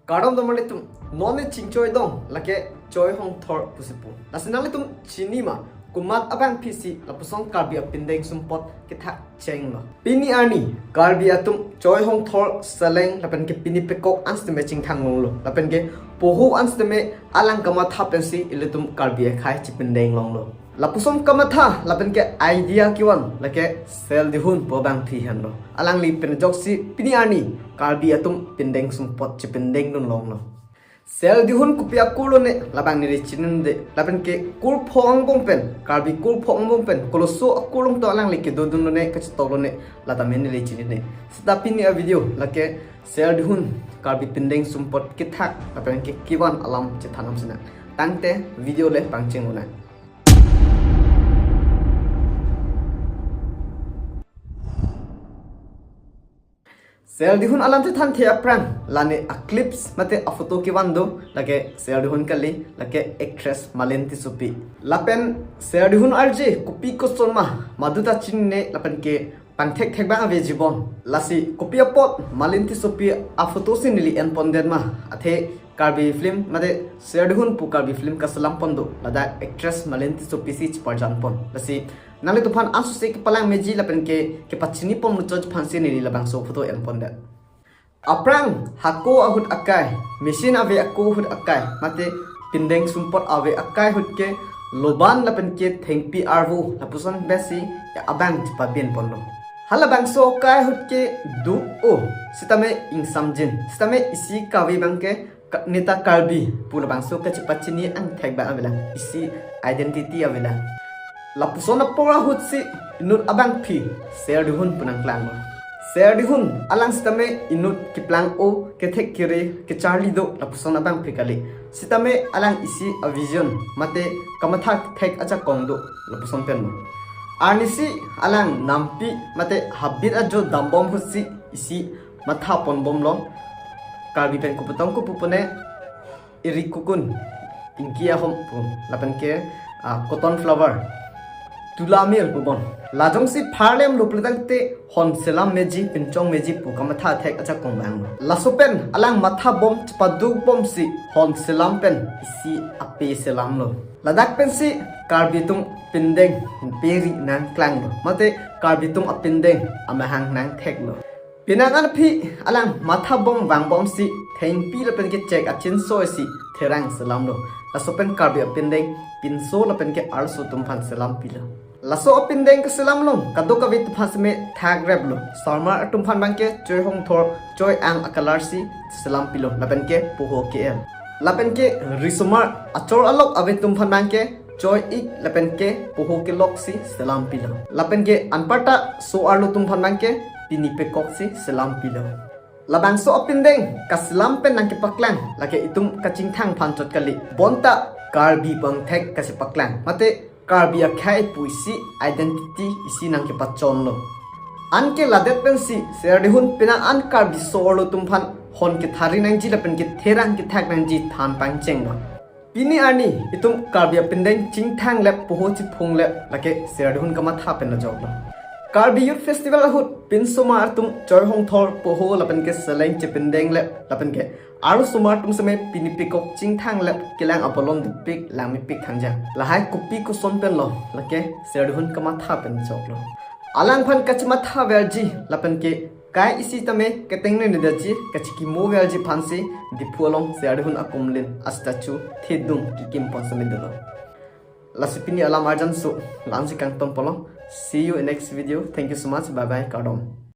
Kadam domali tum noni chingchoi dong lake choi hong thor pusipu. Nasinali tum chinima kumat abang pisi lapusong karbi apindeng sumpot kita cheng lo. Pini ani karbi atum choi hong thor saleng lapen ke pini pekok ansteme chingthang long lo. Lapen ke pohu ansteme alang kamatha pensi ilutum karbi khai chipindeng long lo. Lapusong kamatha lapen ke idea kiwan lake sel dihun pobang thihan lo. Alang li penjoksi pini ani karbi atum pindeng sumpot chipindeng nun long lo. Sel dihun kupia kulo ne labang niri chinin de lapen ke kul phong bong pen karbi kul phong bong pen kalau so kulung to alang li ke dodun ne kach tolo ne lata men niri chinin ne. Setapi ni a video lake sel dihun karbi pindeng sumpot kithak lapen ke kiwan alam chithanam sina. Tangte video le pangching una. Sel dihun alam te than thea prang lane a clips mate a photo ki wando lake sel dihun kali lake actress Malin Tisupi lapen sel dihun arje kopi ko sonma maduta chinne lapen ke pangthek thek ba ave jibon lasi kopi pot Malin Tisupi a photo sinili en ponden ma athe karbi film mate sel dihun pu karbi film ka salam pondo lada actress Malin Tisupi si parjan pon lasi nali tufan asu se ke palang meji lapen ke pachini pom nuchoj phansi ni labang so photo en ponda aprang hako ahut akai machine ave ako hut akai mate pindeng sumpot ave akai hut ke loban lapen ke thengpi arvu lapuson besi ya abang pa ben ponno halabang so kai hut ke du o sitame ingsamjin sitame isi kawi bangke neta karbi pula bang so ka pachini ang thegba avela isi identity avela lapusona pora hutsi inut abang phi ser dihun punang klang ser dihun alang sitame inut kiplang o kethek kire ke charli do lapusona abang phi kali sitame alang isi a vision mate kamatha thek acha kongdo lapuson pen arnisi alang nampi mate habit ajo dambom hutsi isi matha ponbom long karbi pen kuputong ku pupune irikukun ingkia hom pun lapan ke cotton flower tulamir pubon lajong si pharlem lupletang te hon selam meji pinchong meji pukama tha thek acha kongbang lasopen alang matha bom chpadu bom si hon selam pen isi ape selam lo ladak pen si karbitung pindeng peri nang klang lo mate karbitung apindeng amahang nang thek lo pinangan phi alang matha bom wang bom si theng pi la pen ke check achin so si therang selam lo lasopen karbi apindeng pinso la pen ke arso tumphan selam pila laso apindeng ke selam long kado kavit phasme thag rep lo sarma tumphan bangke choi hong thor choi ang akalar si selam pilo lapen ke poho ke lapen ke risomar achor alok ave tumphan bangke choi ik lapen ke poho ke lok si selam pilo lapen ke anparta so arlo tumphan bangke pini pe kok si selam pilo labang so apindeng ka selam pen nang ke paklang lake itum kaching thang phan chot kali bonta karbi bang thek ka se paklang mate karbi akhai puisi identity isi nang ke pachon lo anke ladet pensi serdihun pina an karbi sorlo tumphan hon ke thari nang ji lapen ke therang ke thak nang ji than pang cheng lo pini ani itum karbi apindeng ching thang lep poho chi phung lep lake serdihun kama tha pen na job lo karbi youth festival ahut pin somar tum choi hong thor poho lapen ke seleng chipindeng lep lapen ke aru somar tum same pini pikok ching thang lep kilang apolon dipik lami pik khangja lahai kupi ko son pen lo lake serdihun kama tha pen job lo alang phan kachma tha verji lapen ke kai isi tame keteng ne daji kachiki mo verji phansi dipulong serdihun akumlin astachu thedung kikim ponsame dolo lasipini alam arjan so lamsi kang tom polong see you in next video thank you so much bye bye kadom